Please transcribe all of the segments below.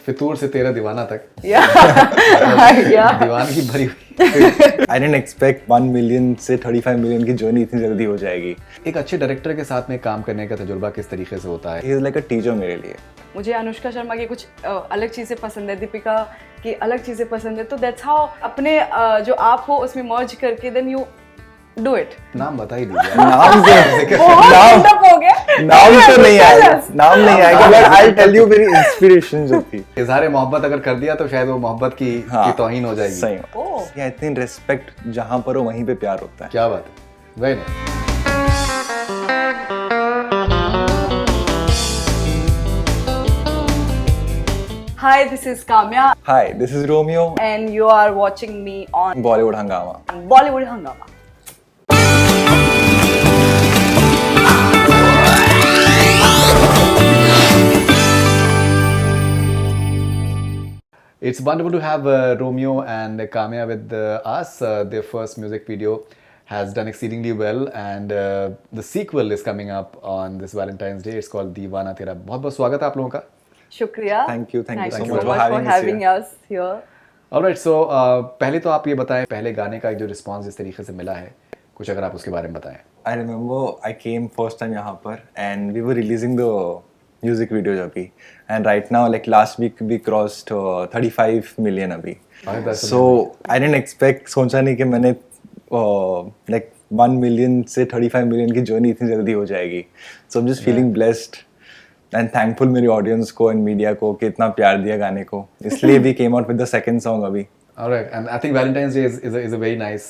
फितूर से तेरा दीवाना तक दीवानगी भरी हुई। I didn't expect 1 million से 35 million की जर्नी इतनी जल्दी हो जाएगी। एक अच्छे डायरेक्टर के साथ में काम करने का तजुर्बा किस तरीके से होता है? He is like a teacher मेरे लिए। मुझे अनुष्का शर्मा की कुछ अलग चीज़ें पसंद है, दीपिका की अलग चीज़ें पसंद है, तो दैट्स हाउ अपने जो आप हो उसमें मर्ज करके देन यू डू इट। नाम बता ही दीजिए। नाम तो नहीं आएगा बट आई टेल यू मेरी इंस्पिरेशन जो थी। इजहार मोहब्बत अगर कर दिया तो शायद वो मोहब्बत की तौहीन हो जाएगी। सही है। आई थिंक रिस्पेक्ट जहाँ पर हो वहीं पे प्यार होता है। क्या बात है, very nice. Hi, this is Kamya. Hi, this is Romeo. And you are watching me on Bollywood Hangama. Bollywood Hangama. It's wonderful to have Romeo and Kamya with us. Their first music video has done exceedingly well, and the sequel is coming up on this Valentine's Day. It's called Deewana Tera. बहुत बहुत स्वागत है आप लोगों का। शुक्रिया। Thank you so much much for having us here. Alright, so पहले तो आप ये बताएं, पहले गाने का जो रिस्पॉन्स जिस तरीके से मिला है, कुछ अगर आप उसके बारे में बताएं। I remember I came first time यहाँ पर and we were releasing the music video अभी, and right now like last week we crossed 35 million अभी. So I didn't expect, सोचा नहीं कि मैंने like 1 million से 35 million की जर्नी इतनी जल्दी हो जाएगी. So I'm just feeling blessed and thankful मेरी ऑडियंस को and मीडिया को कि इतना प्यार दिया गाने को. इसलिए we came out with the second song अभी. Alright, and I think Valentine's Day is a very nice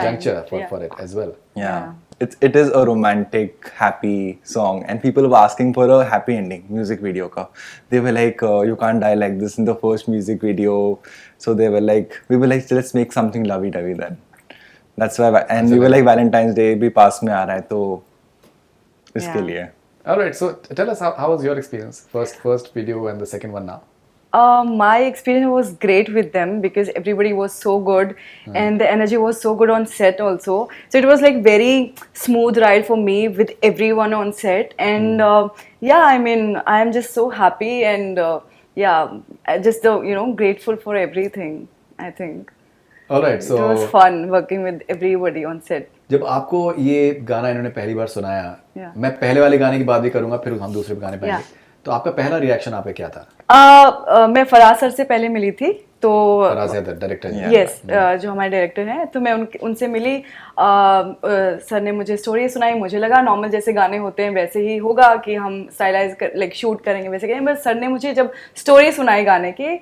juncture for it as well. Yeah. It is a romantic, happy song, and people were asking for a happy ending music video ka. They were like, you can't die like this in the first music video. So we were like, let's make something lovey-dovey then. That's why, and we were like, Valentine's Day bhi paas mein aa raha hai, to iske liye. Alright, so tell us how was your experience? First video and the second one now. My experience was great with them because everybody was so good and the energy was so good on set also. So it was like very smooth ride for me with everyone on set. And yeah, I mean, I am just so happy and just grateful for everything, I think. Alright, so it was fun working with everybody on set. जब आपको ये गाना इन्होंने पहली बार सुनाया, मैं पहले वाले गाने की बात भी करूंगा, फिर हम दूसरे गाने पे आएंगे, तो आपका पहला रिएक्शन आप पे क्या था? मैं फराज सर से पहले मिली थी, तो फराज डायरेक्टर, यस, जो हमारे डायरेक्टर हैं, तो मैं उनसे मिली। सर ने मुझे स्टोरी सुनाई, मुझे लगा नॉर्मल जैसे गाने होते हैं वैसे ही होगा कि हम स्टाइलाइज लाइक शूट करेंगे वैसे करेंगे, बट सर ने मुझे जब स्टोरी सुनाई गाने की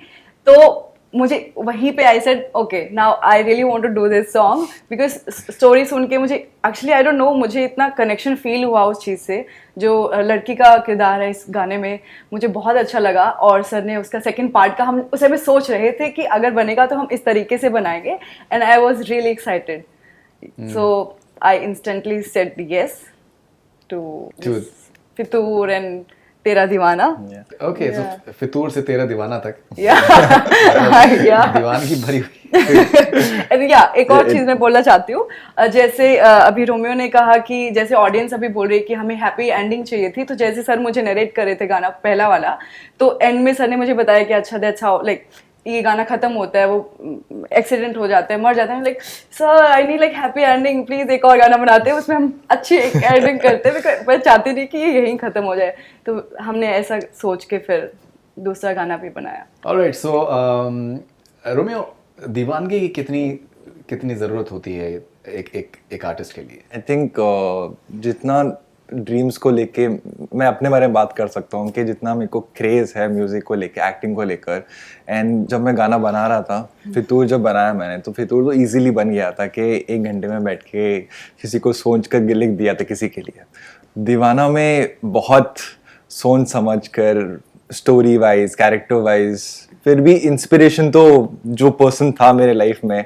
तो मुझे वहीं पे I said okay now I really want to do this song because story सुन के मुझे एक्चुअली आई डोंट नो मुझे इतना कनेक्शन फील हुआ उस चीज़ से, जो लड़की का किरदार है इस गाने में, मुझे बहुत अच्छा लगा। और सर ने उसका सेकंड पार्ट का, हम उस समय सोच रहे थे कि अगर बनेगा तो हम इस तरीके से बनाएंगे, and I was really excited, so I instantly said yes to Fitoor and Tera Deewana. Okay, सो फितूर से तेरा दीवाना तक दीवानगी भरी हुई। एक और चीज मैं बोलना चाहती हूँ, जैसे अभी रोमियो ने कहा कि जैसे ऑडियंस अभी बोल रही है कि हमें हैप्पी एंडिंग चाहिए थी, तो जैसे सर मुझे नरेट कर रहे थे गाना पहला वाला, तो एंड में सर ने मुझे बताया कि अच्छा दैट्स हाउ लाइक ये गाना खत्म होता है, वो एक्सीडेंट हो जाता है, मर जाता है, like sir I need like happy ending, please एक और गाना बनाते हैं उसमें हम अच्छी एक एंडिंग करते हैं, मैं चाहती नहीं कि ये यहीं खत्म हो जाए, तो हमने ऐसा सोच के फिर दूसरा गाना भी बनाया। ऑलराइट, सो रोमियो, दीवानगी की कितनी ज़रूरत होती है एक आर्टिस्ट के लिए? आई थिंक जितना ड्रीम्स को लेके मैं अपने बारे में बात कर सकता हूँ कि जितना मेरे को क्रेज़ है म्यूज़िक को लेके, एक्टिंग को लेकर, एंड जब मैं गाना बना रहा था, फितूर जब बनाया मैंने, तो फितूर तो इजीली बन गया था कि 1 घंटे में बैठ के किसी को सोच कर लिख दिया था किसी के लिए। दीवाना में बहुत सोच समझ कर, स्टोरी वाइज, कैरेक्टर वाइज, फिर भी इंस्पिरेशन तो जो पर्सन था मेरे लाइफ में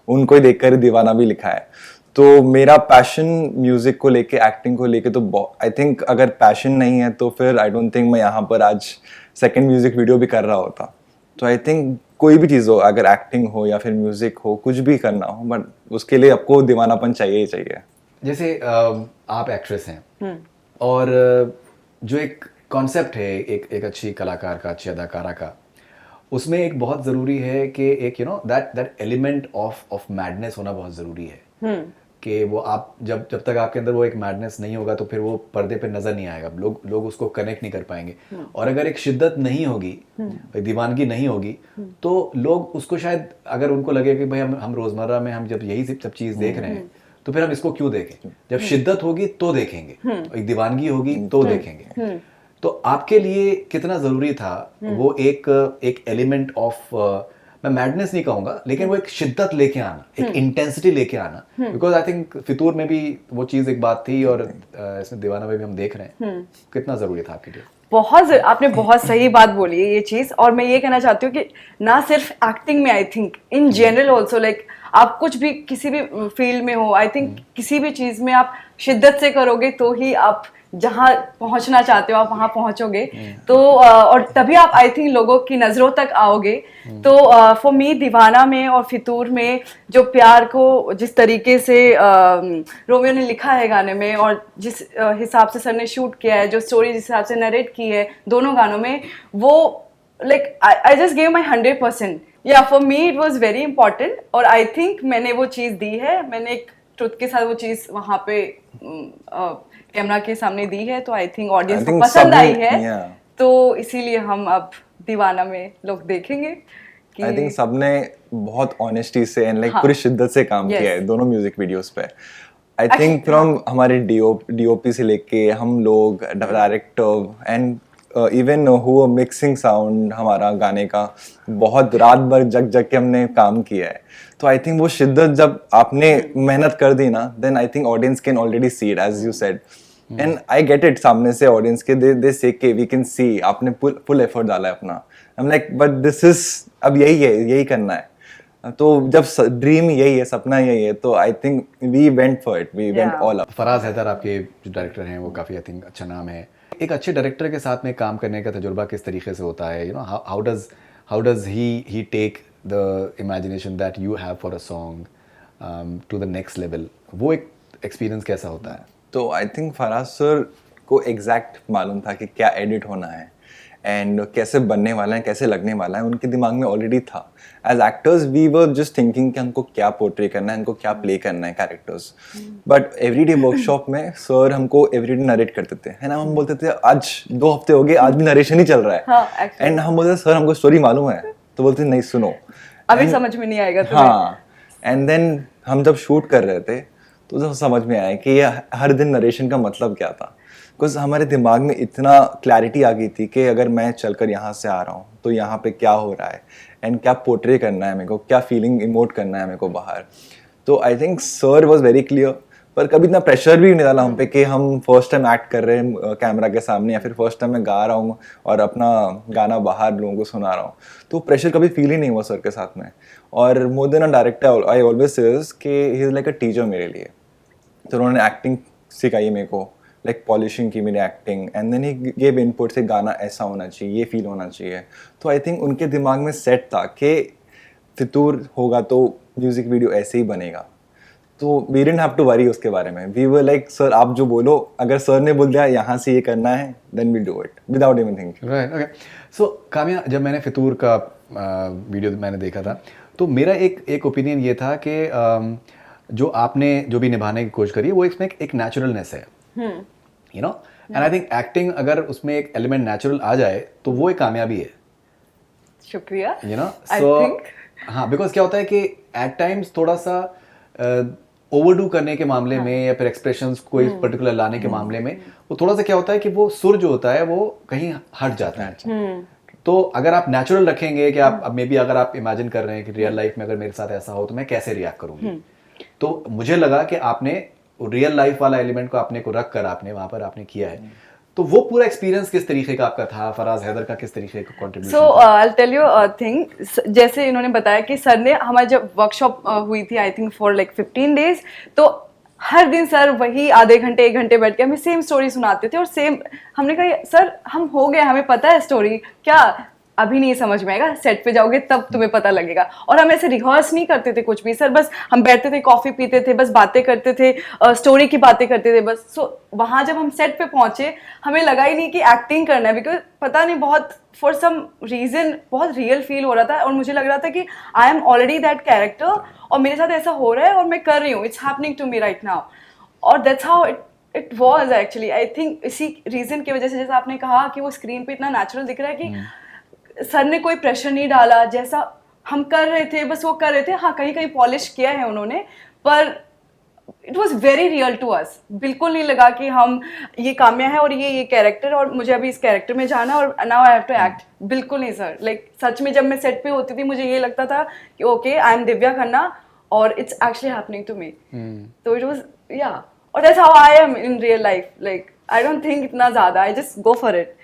उनको ही देखकर दीवाना भी लिखा है। तो मेरा पैशन म्यूज़िक को लेके, एक्टिंग को लेके, तो आई थिंक अगर पैशन नहीं है तो फिर आई डोंट थिंक मैं यहाँ पर आज सेकंड म्यूज़िक वीडियो भी कर रहा होता। तो आई थिंक कोई भी चीज़ हो, अगर एक्टिंग हो या फिर म्यूज़िक हो, कुछ भी करना हो, बट उसके लिए आपको दीवानापन चाहिए ही चाहिए। जैसे आप एक्ट्रेस हैं और जो एक कॉन्सेप्ट है एक अच्छी कलाकार का, अच्छी अदाकारा का, उसमें एक बहुत ज़रूरी है कि एक दैट एलिमेंट ऑफ मैडनेस होना बहुत ज़रूरी है। कि वो आप जब तक आपके अंदर वो एक मैडनेस नहीं होगा तो फिर वो पर्दे पे नज़र नहीं आएगा, लोग उसको कनेक्ट नहीं कर पाएंगे। और अगर एक शिद्दत नहीं होगी, एक दीवानगी नहीं होगी, तो लोग उसको शायद, अगर उनको लगे कि भाई हम रोज़मर्रा में हम जब यही सब चीज़ देख रहे हैं तो फिर हम इसको क्यों देखें। जब शिद्दत होगी तो देखेंगे, एक दीवानगी होगी तो देखेंगे। तो आपके लिए कितना ज़रूरी था वो एक एलिमेंट ऑफ, मैं मैडनेस नहीं कहूँगा, लेकिन वो एक शिद्दत लेके आना, एक इंटेंसिटी लेके आना। बिकॉज आई थिंक फितूर में भी वो चीज़ एक बात थी, और इसमें दीवाना में भी हम देख रहे हैं। कितना ज़रूरी था आपके लिए? आपने बहुत सही बात बोली है ये चीज़। और मैं ये कहना चाहती हूँ कि ना सिर्फ एक्टिंग में, I think in general also, like आप कुछ भी किसी भी फील्ड में हो, आई थिंक किसी भी चीज़ में आप शिद्दत से करोगे तो ही आप जहाँ पहुँचना चाहते हो आप वहाँ पहुँचोगे। तो और तभी आप आई थिंक लोगों की नज़रों तक आओगे। तो फॉर मी दीवाना में और फितूर में जो प्यार को जिस तरीके से रोमियो ने लिखा है गाने में, और जिस हिसाब से सर ने शूट किया है, जो स्टोरी जिस हिसाब से नरेट की है दोनों गानों में, वो like I just give my 100%। या for me it was very important. और आई थिंक मैंने वो चीज़ दी है, मैंने एक ट्रुथ के साथ वो चीज़ वहाँ पे कैमरा के सामने दी है। तो आई थिंक ऑडियंस को पसंद आई है, तो इसीलिए हम अब दीवाना में लोग देखेंगे कि आई थिंक सबने बहुत ऑनेस्टी से एंड लाइक पूरी शिद्दत से काम किया है दोनों म्यूजिक वीडियोस पे। आई थिंक फ्रॉम हमारे डीओपी से लेके हम लोग director and even who mixing sound हमारा गाने का, बहुत रात भर जग के हमने काम किया है। तो आई थिंक वो शिद्दत जब आपने मेहनत कर दी ना, then I think audience can already see it as you said. And I get it, सामने से ऑडियंस के दे से के वी कैन सी आपने फुल एफर्ट डाला है अपना। I am like but this is, अब यही है, यही करना है। तो जब ड्रीम यही है, सपना यही है, तो I think we went for it, we went all up. Faraz Haider आपके जो डायरेक्टर हैं वो काफ़ी आई थिंक अच्छा नाम है। एक अच्छे डायरेक्टर के साथ में काम करने का तजुर्बा किस तरीके से होता है? How does he take the imagination that you have for a song to the next level? वो एक एक्सपीरियंस कैसा होता है? तो आई थिंक फराज सर को एग्जैक्ट मालूम था कि क्या एडिट होना है एंड कैसे बनने वाला है, कैसे लगने वाला है, उनके दिमाग में ऑलरेडी था। As actors we were just thinking कि हमको क्या पोर्ट्रे करना है, हमको क्या प्ले करना है कैरेक्टर्स। बट एवरीडे वर्कशॉप में सर हमको एवरीडे नरेट करते थे, है ना। हम बोलते थे आज 2 हफ्ते हो गए, आज भी नरेशन ही चल रहा है। एंड हम बोलते सर हमको स्टोरी मालूम है, तो बोलते नहीं सुनो, अभी समझ में नहीं आएगा तुम्हें। हाँ, एंड देन हम जब शूट कर रहे थे तो जब समझ में आया कि ये हर दिन नरेशन का मतलब क्या था। बिकॉज हमारे दिमाग में इतना क्लैरिटी आ गई थी कि अगर मैं चलकर यहाँ से आ रहा हूँ तो यहाँ पे क्या हो रहा है एंड क्या पोर्ट्रे करना है मेरे को, क्या फीलिंग इमोट करना है मेरे को बाहर। तो I think sir was very clear, पर कभी इतना प्रेशर भी नहीं डाला हम पे कि हम फर्स्ट टाइम एक्ट कर रहे हैं कैमरा के सामने, या फिर फर्स्ट टाइम मैं गा रहा हूँ और अपना गाना बाहर लोगों को सुना रहा हूँ। तो प्रेशर कभी फील ही नहीं हुआ सर के साथ में। और more than a director I always says कि he is like a teacher मेरे लिए। तो उन्होंने एक्टिंग सिखाई मेरे को, लाइक पॉलिशिंग की मेरी acting, and then he gave input से गाना ऐसा होना चाहिए, ये फील होना चाहिए। तो आई थिंक उनके दिमाग में सेट था कि फितूर होगा तो म्यूजिक वीडियो ऐसे ही बनेगा। तो we didn't have to worry उसके बारे में। वी वर लाइक सर आप जो बोलो, अगर सर ने बोल दिया यहाँ से ये करना है, then we do it without even thinking. Right, okay. So Kamya, जब मैंने फितूर का वीडियो मैंने देखा था, तो मेरा एक ओपिनियन ये था कि जो आपने जो भी निभाने की कोशिश करी है वो इसमें एक नेचुरलनेस है, you know. And I think acting अगर उसमें एक एलिमेंट नेचुरल आ जाए तो वो एक कामयाबी है। शुक्रिया, यू नो। सो हाँ, बिकॉज क्या होता है कि एट टाइम्स थोड़ा सा ओवरडू करने के मामले में या फिर एक्सप्रेशंस कोई पर्टिकुलर लाने के मामले में वो थोड़ा सा क्या होता है कि वो सुर जो होता है वो कहीं हट जाता है। तो अगर आप नेचुरल रखेंगे कि आप मे बी अगर आप इमेजिन कर रहे हैं कि रियल लाइफ में अगर मेरे साथ ऐसा हो तो मैं कैसे रिएक्ट करूंगी, तो मुझे लगा कि आपने रियल लाइफ वाला एलिमेंट को अपने को रख कर आपने वहां पर आपने किया है। तो वो पूरा एक्सपीरियंस किस तरीके का आपका था? फराज हैदर का किस तरीके का contribution? So I tell you thing, जैसे इन्होंने बताया कि सर ने हमारी जब वर्कशॉप हुई थी I think for like 15 days, तो हर दिन सर वही आधे घंटे 1 घंटे बैठ के हमें सेम स्टोरी सुनाते थे। और सेम हमने कहा सर हम हो गए, हमें पता है स्टोरी, क्या अभी नहीं समझ में आएगा, सेट पे जाओगे तब तुम्हें पता लगेगा। और हम ऐसे रिहर्स नहीं करते थे कुछ भी सर, बस हम बैठते थे, कॉफी पीते थे, बस बातें करते थे, स्टोरी की बातें करते थे बस। सो वहाँ जब हम सेट पे पहुंचे हमें लगा ही नहीं कि एक्टिंग करना है, बिकॉज पता नहीं बहुत फॉर सम रीजन बहुत रियल फील हो रहा था, और मुझे लग रहा था कि I am already that character और मेरे साथ ऐसा हो रहा है और मैं कर रही हूँ, it's happening to me right now. और that's how it was actually. I think इसी रीजन की वजह से, जैसा आपने कहा कि वो स्क्रीन पे इतना नेचुरल दिख रहा है कि सर ने कोई प्रेशर नहीं डाला, जैसा हम कर रहे थे बस वो कर रहे थे। हाँ, कहीं कहीं पॉलिश किया है उन्होंने, पर it was very real to us. बिल्कुल नहीं लगा कि हम ये काम्या है और ये कैरेक्टर और मुझे अभी इस कैरेक्टर में जाना और now I have to act. बिल्कुल नहीं सर, लाइक सच में जब मैं सेट पे होती थी मुझे ये लगता था कि okay I am Divya Khanna और it's actually happening to me. तो इट वाज या, और that's how I am in real life. Like I don't think इतना ज्यादा, I just go for it.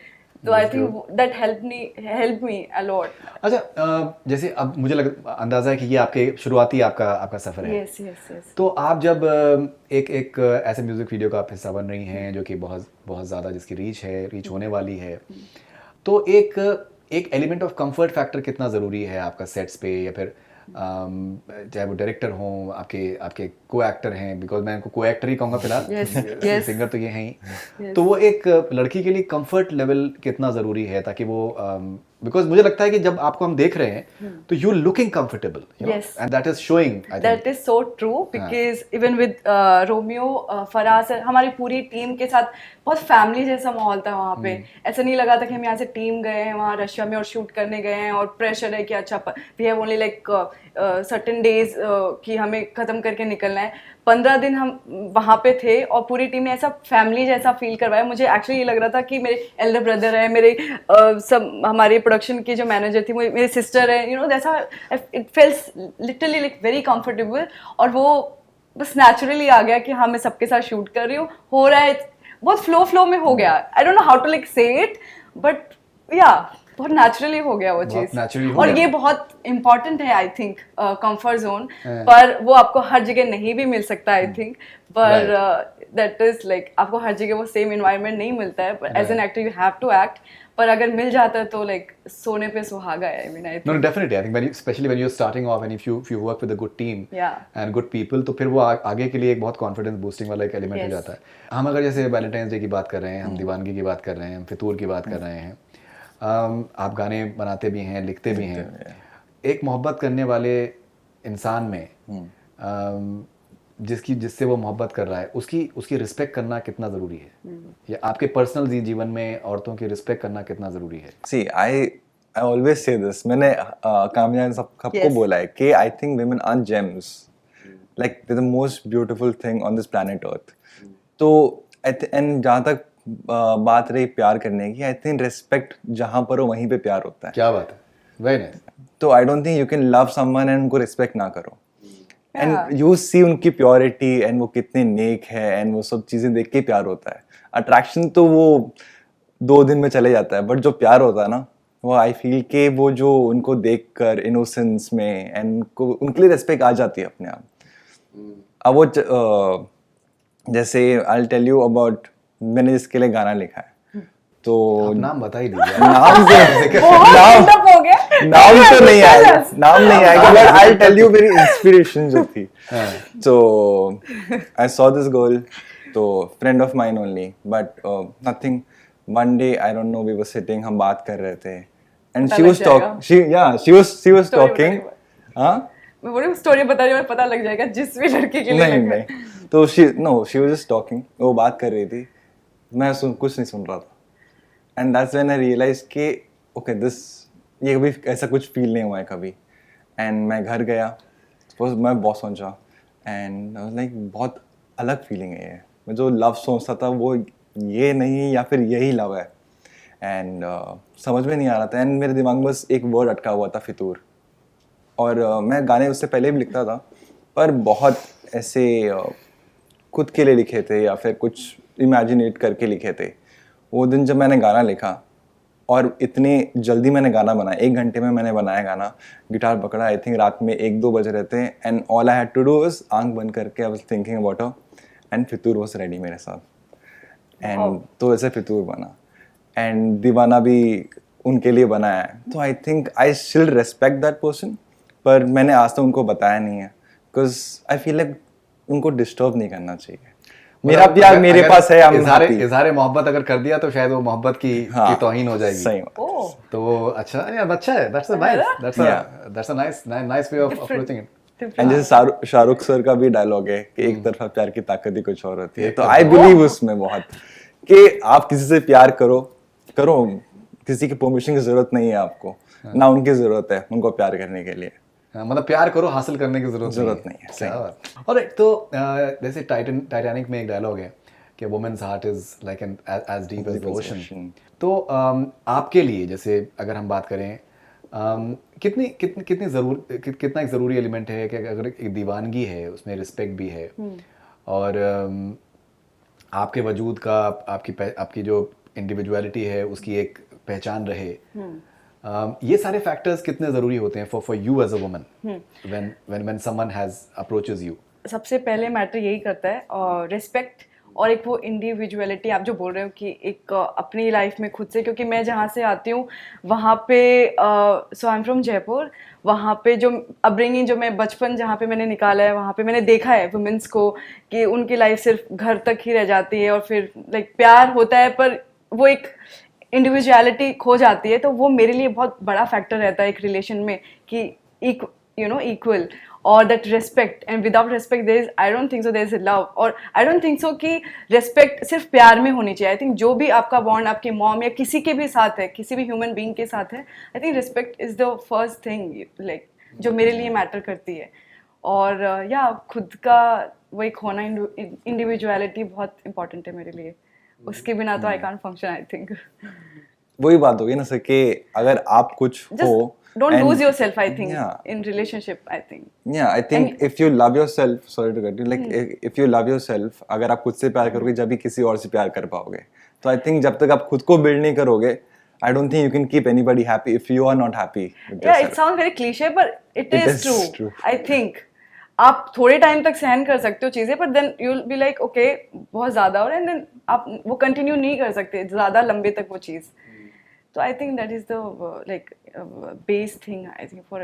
तो I think that help me a lot. अच्छा, जैसे अब मुझे अंदाजा है कि ये आपके शुरुआती आपका सफर है। Yes yes yes. तो आप जब एक ऐसे म्यूजिक वीडियो का आप हिस्सा बन रही हैं जो कि बहुत बहुत ज़्यादा जिसकी रीच होने वाली है, तो एक एलिमेंट ऑफ कंफर्ट फैक्टर कितना ज़रूरी है आपका सेट्स पे, या फिर चाहे वो डायरेक्टर हों, आपके को एक्टर हैं, बिकॉज मैं इनको को एक्टर ही कहूँगा फिलहाल, yes. सिंगर तो ये हैं ही। Yes. तो वो एक लड़की के लिए कंफर्ट लेवल कितना ज़रूरी है, ताकि वो बिकॉज मुझे लगता है कि जब आपको हम देख रहे हैं तो you looking comfortable, and that is showing. That is so true, because even with Romeo, Faraz sir, हमारी पूरी टीम के साथ बहुत फैमिली जैसा माहौल था वहाँ पे। ऐसा नहीं लगा था कि हम यहाँ से टीम गए हैं वहाँ रशिया में और शूट करने गए हैं और प्रेशर है कि अच्छा we have only like certain days कि हमें ख़त्म करके निकलना है। 15 दिन हम वहाँ पे थे और पूरी टीम ने ऐसा फैमिली जैसा फील करवाया। मुझे एक्चुअली ये लग रहा था कि मेरे एल्डर ब्रदर है, मेरे सब हमारे प्रोडक्शन की जो मैनेजर थी मेरी सिस्टर है, you know that's how it fails literally like very comfortable. और वो बस नेचुरली आ गया कि हाँ मैं सबके साथ शूट कर रही हूँ, हो रहा है, बहुत फ्लो में हो गया। I don't know how to like say it, but yeah बहुत नेचुरली हो गया वो चीज। और ये बहुत इंपॉर्टेंट है आई थिंक, कंफर्ट जोन, पर वो आपको हर जगह नहीं भी मिल सकता आई थिंक। पर दैट इज लाइक आपको हर जगह वो सेम एनवायरनमेंट नहीं मिलता है, पर as an actor you have to act. पर अगर मिल जाता है तो लाइक सोने पे सुहागा है। I mean I No, definitely. I think especially when you're starting off and if you work with a good team and good people, तो फिर वो आगे के लिए एक बहुत कॉन्फिडेंस बूस्टिंग वाला एक एलिमेंट हो जाता है। हम अगर जैसे वैलेंटाइंस डे की बात कर रहे हैं, हम दीवानगी की बात कर रहे हैं, हम फितूर की बात कर रहे हैं, आप गाने बनाते भी हैं, लिखते भी हैं। एक मोहब्बत करने वाले इंसान में जिससे वो मोहब्बत कर रहा है उसकी रिस्पेक्ट करना कितना ज़रूरी है, या आपके पर्सनल जीवन में औरतों की रिस्पेक्ट करना कितना ज़रूरी है? See, I always say this. मैंने कामया ने सबको बोला है कि I think women are gems. Like they're the most beautiful thing on this planet Earth. तो and जहाँ तक बात रही प्यार करने की, I think respect जहाँ पर हो वहीं पे प्यार होता है। क्या बात है, वेरी नाइस। तो I don't think you can love someone and उनको respect ना करो। And you see उनकी प्योरिटी एंड वो कितने नेक है एंड वो सब चीज़ें देख के प्यार होता है। अट्रैक्शन तो वो 2 दिन में चले जाता है, बट जो प्यार होता है ना, वो आई फील के वो जो उनको देखकर इनोसेंस में एंड उनके लिए रिस्पेक्ट आ जाती है अपने आप। अब वो जैसे आई टेल यू अबाउट, मैंने जिसके लिए गाना लिखा है, तो नाम बता ही दीजिए। नाम तो नहीं आएगा, नाम नहीं आएगा, बट आई टेल यू मेरी इंस्पिरेशन जो थी। तो आई सॉ दिस गर्ल, तो friend of mine only, but nothing. One day I don't know, we were sitting, हम बात कर रहे थे एंड शी वाज टॉकिंग। हां, मैं बोल रही हूँ स्टोरी बता रही हूँ, पता लग जाएगा जिस भी लड़की के लिए। नहीं, तो शी वाज जस्ट टॉकिंग, वो बात कर रही थी, मैं कुछ नहीं सुन रहा था। And that's when I realise कि ओके ये कभी ऐसा कुछ फील नहीं हुआ है कभी। एंड मैं घर गया, मैं बहुत सोचा एंड आई वाज लाइक बहुत अलग फीलिंग है ये। मैं जो लव सोचता था वो ये नहीं या फिर यही लव है, एंड समझ में नहीं आ रहा था। एंड मेरे दिमाग में बस एक वर्ड अटका हुआ था, फितूर। और मैं गाने उससे पहले भी लिखता था, पर बहुत ऐसे खुद के लिए लिखे थे या फिर कुछ इमेजिनेट करके लिखे थे। वो दिन जब मैंने गाना लिखा और इतने जल्दी मैंने गाना बनाया, 1 घंटे में मैंने बनाया गाना, गिटार पकड़ा, आई थिंक रात में 1-2 बज रहे थे, and all I had to do was आंख बंद करके I was thinking about her, and Fitoor was ready मेरे साथ। एंड तो ऐसे फितूर बना। एंड दीवाना भी उनके लिए बनाया है, तो I think I still respect that person, पर मैंने आज तक उनको बताया नहीं है बिकॉज आई फील लाइक उनको डिस्टर्ब नहीं करना चाहिए। मेरा प्यार मेरे पास है, I'm happy। इजहार मोहब्बत अगर कर दिया तो शायद वो मोहब्बत की तौहीन हो जाएगी। सही बात। ओह तो वो अच्छा है, that's a nice way of approaching it. And जैसे शाहरुख सर का भी डायलॉग है कि एक तरफा प्यार की ताकत ही कुछ और होती है, तो आई बिलीव उसमें बहुत कि आप किसी से प्यार करो, किसी की परमिशन की जरूरत नहीं है आपको, ना उनकी जरूरत है उनको प्यार करने के लिए। मतलब प्यार करो, हासिल करने की जरूरत नहीं है। क्या बात। और तो जैसे टाइटैनिक में एक डायलॉग है कि women's heart is like an as deep as the ocean. तो आपके लिए जैसे अगर हम बात करें कितना एक ज़रूरी एलिमेंट है कि अगर एक दीवानगी है उसमें रिस्पेक्ट भी है और आपके वजूद का आपकी जो इंडिविजुअलिटी है उसकी एक पहचान रहे, ये सारे फैक्टर्स कितने ज़रूरी होते हैं for you as a woman when someone has approaches you? सबसे पहले मैटर यही करता है रिस्पेक्ट और एक वो इंडिविजुअलिटी आप जो बोल रहे हो कि एक अपनी लाइफ में खुद से, क्योंकि मैं जहाँ से आती हूँ वहाँ पे सो आई एम फ्रॉम जयपुर, वहाँ पे जो अपब्रिंगिंग जो मैं बचपन जहाँ पे मैंने निकाला है वहाँ पे मैंने देखा है वुमेन्स को कि उनकी लाइफ सिर्फ घर तक ही रह जाती है और फिर लाइक प्यार होता है पर वो एक इंडिविजुअलिटी खो जाती है। तो वो मेरे लिए बहुत बड़ा फैक्टर रहता है एक रिलेशन में कि इक्वल और that respect, and without respect there is I don't think so there is love, और आई डोंट थिंक सो कि रिस्पेक्ट सिर्फ प्यार में होनी चाहिए। आई थिंक जो भी आपका बॉन्ड आपकी मॉम या किसी के भी साथ है, किसी भी ह्यूमन बीइंग के साथ है, I think respect is the first thing like जो मेरे लिए मैटर करती है। और या खुद का वो एक होना, इंडिविजुअलिटी बहुत इंपॉर्टेंट है मेरे लिए, उसके बिना तो I can't function I think. वही बात होगी ना सर कि अगर आप कुछ हो, don't lose yourself, I think, in relationship, I think. Yeah, I think if you love yourself, sorry to cut you, like if you love yourself, अगर आप खुद से प्यार करोगे जब भी किसी और से प्यार कर पाओगे। तो I think जब तक आप खुद को बिल्ड नहीं करोगे, I don't think you can keep anybody happy if you are not happy with yourself. Yeah, it sounds very cliche, but it is true. I think आप थोड़े टाइम तक सहन कर सकते हो चीजें, पर then you'll be like okay बहुत ज्यादा हो रहा है, and then आप वो कंटिन्यू नहीं कर सकते ज्यादा लंबे तक वो चीज। So I think that is the base thing, I think, for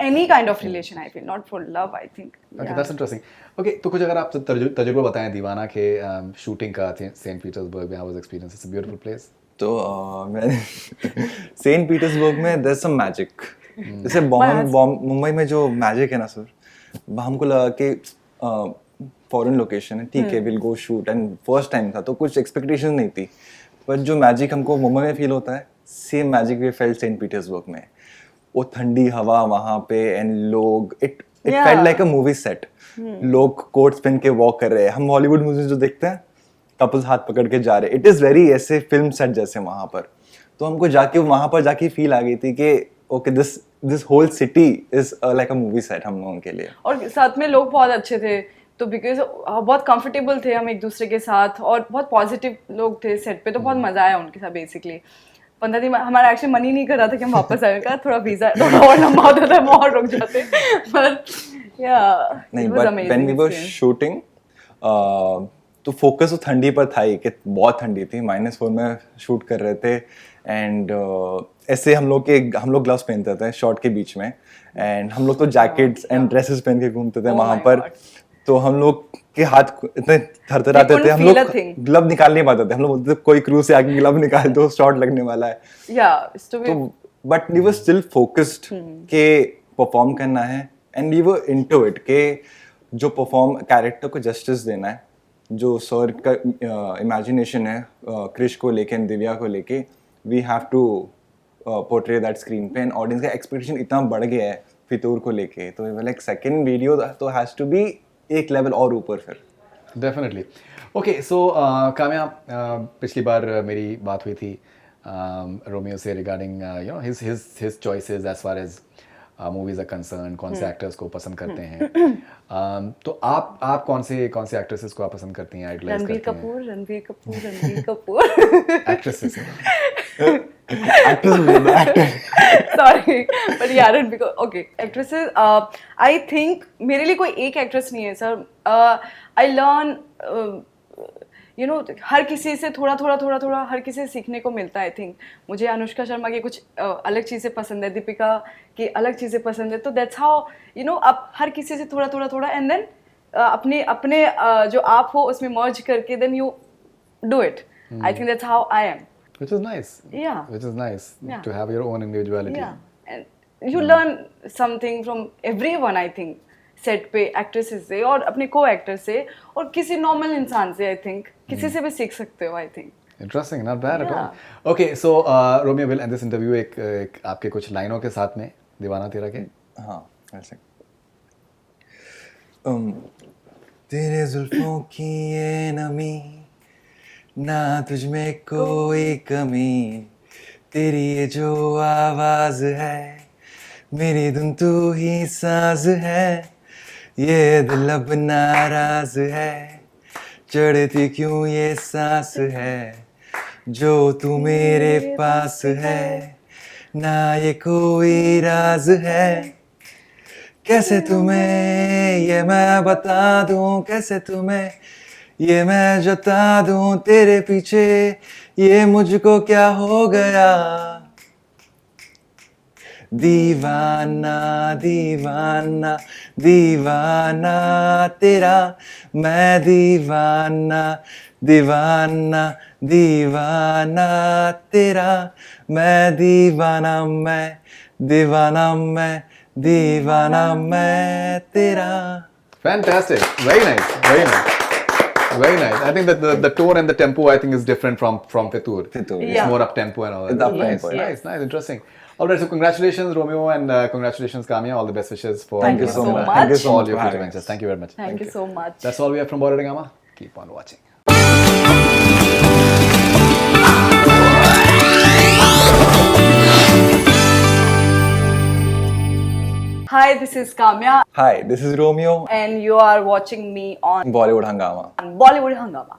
any kind of relation, I feel, not for love, I think. Okay, that's interesting. Okay, तो कुछ अगर आप तजुर्बा बताएं दीवाना के शूटिंग का सेंट पीटर्सबर्ग में, how was the experience? It's a beautiful place. तो मैंने सेंट पीटर्सबर्ग में there's some magic. जैसे मुंबई में जो मैजिक है ना सर, हमको लगा कि फॉरेन लोकेशन है, ठीक है, will go shoot, and first time था तो कुछ एक्सपेक्टेशन नहीं थी, पर जो मैजिक हमको मुंबई में फील होता है same magic we felt Saint Petersburg में। वो ठंडी हवा वहाँ पे एंड लोग, it felt like a movie set. लोग कोट्स पहन के वॉक कर रहे हैं, हम हॉलीवुड मूवीज जो देखते हैं कपल्स हाथ पकड़ के जा रहे, इट इज वेरी ऐसे फिल्म सेट जैसे वहाँ पर। तो हमको जाके वहाँ पर जाके फील आ गई थी कि okay this whole city is like a movie set हम लोगों के लिए। और साथ में लोग बहुत अच्छे थे, तो बिकॉज बहुत कंफर्टेबल थे हम एक दूसरे के साथ और बहुत पॉजिटिव लोग थे सेट पे, तो बहुत मजा आया उनके साथ। बेसिकली 15 दिन हमारा एक्चुअली मन ही नहीं कर रहा था कि हम वापस आए, का थोड़ा वीजा थोड़ा और लंबा होता था, हम और रुक जाते, पर या नहीं, but when we were shooting तो फोकस तो ठंडी पर था ही कि बहुत ठंडी थी, -4 में शूट कर रहे थे, एंड ऐसे हम लोग ग्लव्स पहनते थे शॉट के बीच में, एंड हम लोग तो जैकेट्स एंड ड्रेसेस पहन के घूमते थे वहाँ पर। तो हम लोग के हाथ इतने थरथराते थे, हम लोग ग्लव निकाल नहीं पाते थे, हम लोग बोलते थे कोई क्रू से आके ग्लव निकाल दो, शॉट लगने वाला है। तो but we were still focused के परफॉर्म करना है, and we were into it के जो परफॉर्म कैरेक्टर को जस्टिस देना है, जो सर का इमेजिनेशन है क्रिश को लेके, दिव्या को लेके, we have to portray that screen पे, एंड ऑडियंस का एक्सपेक्टेशन इतना बढ़ गया है फितूर को लेके, तो लाइक सेकंड वीडियो तो हैज टू बी एक लेवल और ऊपर फिर। डेफिनेटली। ओके, सो काम्या, पिछली बार मेरी बात हुई थी रोमियो से regarding you know his choices as far as movies are concerned, कौन से एक्टर्स को पसंद करते हैं। तो आप कौन से एक्ट्रेसेस को आप पसंद करती हैं, आइडलाइज करती हैं? Ranbir Kapoor actresses sorry, but यार Ranbir, okay, actresses I think मेरे लिए कोई एक एक्ट्रेस नहीं है sir. I learn you know हर किसी से थोड़ा हर किसी से सीखने को मिलता है। आई थिंक मुझे अनुष्का शर्मा की कुछ अलग चीज़ें पसंद है, दीपिका की अलग चीज़ें पसंद है, तो दैट्स हाउ यू नो आप हर किसी से थोड़ा एंड देन अपने अपने जो आप हो उसमें मर्ज करके then you do it. I think that's how I am. Which is nice. Yeah. Which is nice Yeah. to have your own individuality. Yeah, and you learn something from everyone. I think set पे actresses से और अपने को actor से और किसी normal इंसान से आई थिंक किसी से भी सीख सकते हो। I think Interesting, not bad at Yeah. all. Okay, so Romeo will end this interview एक आपके कुछ लाइनों के साथ में दीवाना तेरा के। हाँ ऐसे तेरे जुल्फों की ये नमी, ना तुझ में कोई कमी, तेरी ये जो आवाज है, मेरी धुन तू ही साज है, ये दिल अब नाराज है, चढ़ती क्यों ये सांस है, जो तू मेरे पास है, ना ये कोई राज है, कैसे तुम्हें ये मैं बता दूं, कैसे तुम्हें ये मैं जता दूं, तेरे पीछे ये मुझको क्या हो गया, दीवाना दीवाना दीवाना तेरा, मैं दीवाना दीवाना दीवाना तेरा, मैं दीवाना मैं दीवाना मैं दीवाना मैं तेरा। Fantastic, very nice, very nice. Very nice. I think that the tone and the tempo I think is different from Fitur. Fitur, It's yeah. more up tempo and all that. It's up Nice, tempo, yeah. nice, interesting. All right, so congratulations Romeo and congratulations Kamya. All the best wishes for Thank you your so future- much. Thank you so all much your for future having ventures. us. Thank you very much. Thank you so much. That's all we have from Border Gama. Keep on watching. Hi, this is Kamya Hi, this is Romeo, and you are watching me on Bollywood Hangama. Bollywood Hungama.